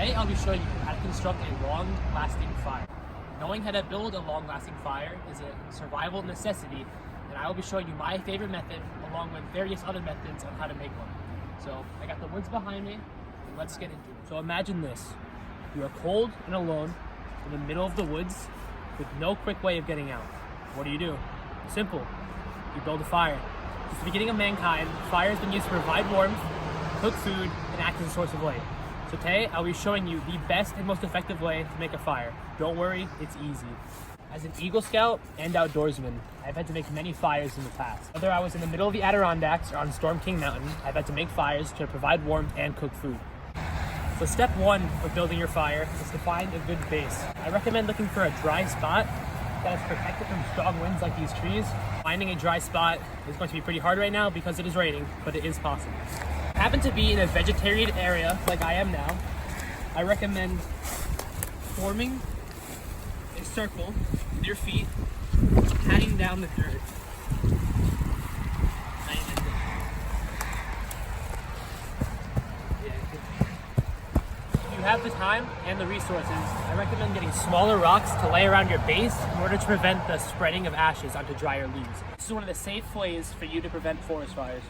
Today I'll be showing you how to construct a long-lasting fire. Knowing how to build a long-lasting fire is a survival necessity, and I will be showing you my favorite method along with various other methods on how to make one. So I got the woods behind me, and let's get into it. So imagine this. You are cold and alone in the middle of the woods with no quick way of getting out. What do? Simple. You build a fire. Since the beginning of mankind, fire has been used to provide warmth, cook food, and act as a source of light. So today, I'll be showing you the best and most effective way to make a fire. Don't worry, it's easy. As an Eagle Scout and outdoorsman, I've had to make many fires in the past. Whether I was in the middle of the Adirondacks or on Storm King Mountain, I've had to make fires to provide warmth and cook food. So step one of building your fire is to find a good base. I recommend looking for a dry spot that is protected from strong winds like these trees. Finding a dry spot is going to be pretty hard right now because it is raining, but it is possible. If you happen to be in a vegetarian area like I am now, I recommend forming a circle with your feet, patting down the dirt. If you have the time and the resources, I recommend getting smaller rocks to lay around your base in order to prevent the spreading of ashes onto drier leaves. This is one of the safe ways for you to prevent forest fires.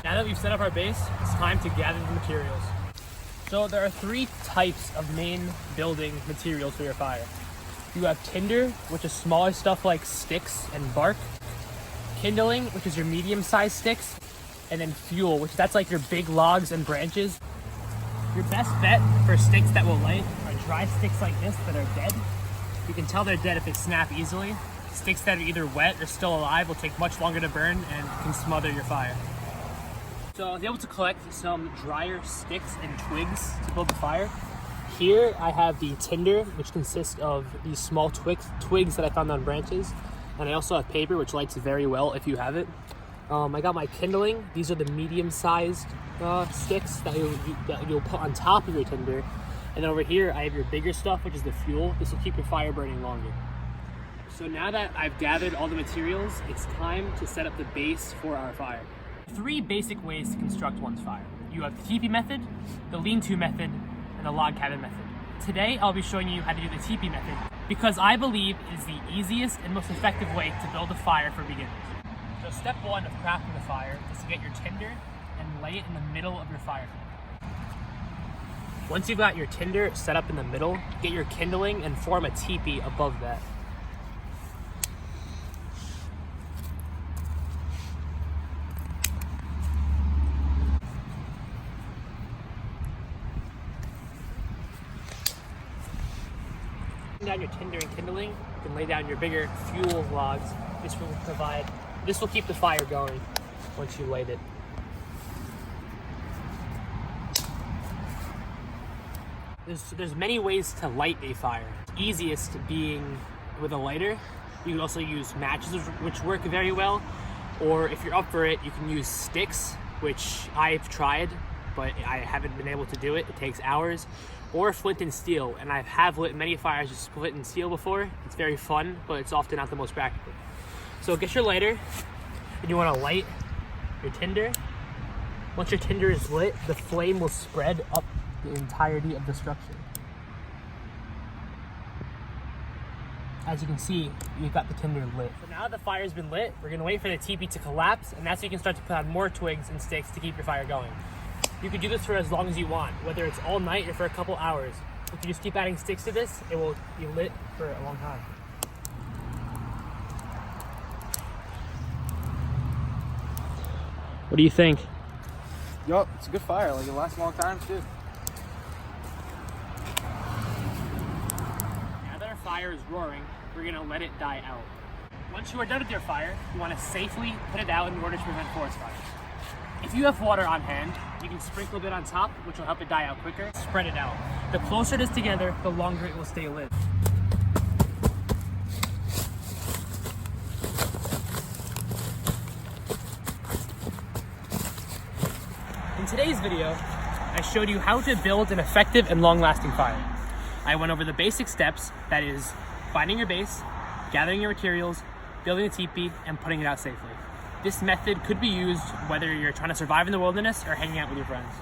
Now that we've set up our base, it's time to gather the materials. So there are three types of main building materials for your fire. You have tinder, which is smaller stuff like sticks and bark. Kindling, which is your medium-sized sticks. And then fuel, which that's like your big logs and branches. Your best bet for sticks that will light are dry sticks like this that are dead. You can tell they're dead if they snap easily. Sticks that are either wet or still alive will take much longer to burn and can smother your fire. So I was able to collect some drier sticks and twigs to build the fire. Here I have the tinder, which consists of these small twigs that I found on branches. And I also have paper, which lights very well if you have it. I got my kindling. These are the medium-sized sticks that you'll put on top of your tinder. And over here I have your bigger stuff, which is the fuel. This will keep your fire burning longer. So now that I've gathered all the materials, it's time to set up the base for our fire. Three basic ways to construct one's fire. You have the teepee method, the lean-to method, and the log cabin method. Today, I'll be showing you how to do the teepee method because I believe it is the easiest and most effective way to build a fire for beginners. So step one of crafting the fire is to get your tinder and lay it in the middle of your fire. Once you've got your tinder set up in the middle, get your kindling and form a teepee above that. Down your tinder and kindling, you can lay down your bigger fuel logs. This will keep the fire going once you light it. There's many ways to light a fire. Easiest being with a lighter. You can also use matches, which work very well. Or if you're up for it, you can use sticks, which I've tried, but I haven't been able to do it. It takes hours. Or flint and steel, and I have lit many fires with flint and steel before. It's very fun, but it's often not the most practical. So get your lighter, and you want to light your tinder. Once your tinder is lit, the flame will spread up the entirety of the structure. As you can see, you've got the tinder lit. So now that the fire's been lit, we're going to wait for the teepee to collapse, and that's when you can start to put on more twigs and sticks to keep your fire going. You can do this for as long as you want, whether it's all night or for a couple hours. If you just keep adding sticks to this, it will be lit for a long time. What do you think? Yup, it's a good fire. Like, it lasts a long time too. Now that our fire is roaring, we're gonna let it die out. Once you are done with your fire, you want to safely put it out in order to prevent forest fires. If you have water on hand, you can sprinkle a bit on top, which will help it die out quicker. Spread it out. The closer it is together, the longer it will stay lit. In today's video, I showed you how to build an effective and long-lasting fire. I went over the basic steps, that is, finding your base, gathering your materials, building a teepee, and putting it out safely. This method could be used whether you're trying to survive in the wilderness or hanging out with your friends.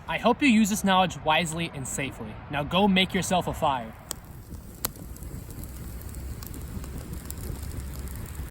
I hope you use this knowledge wisely and safely. Now go make yourself a fire.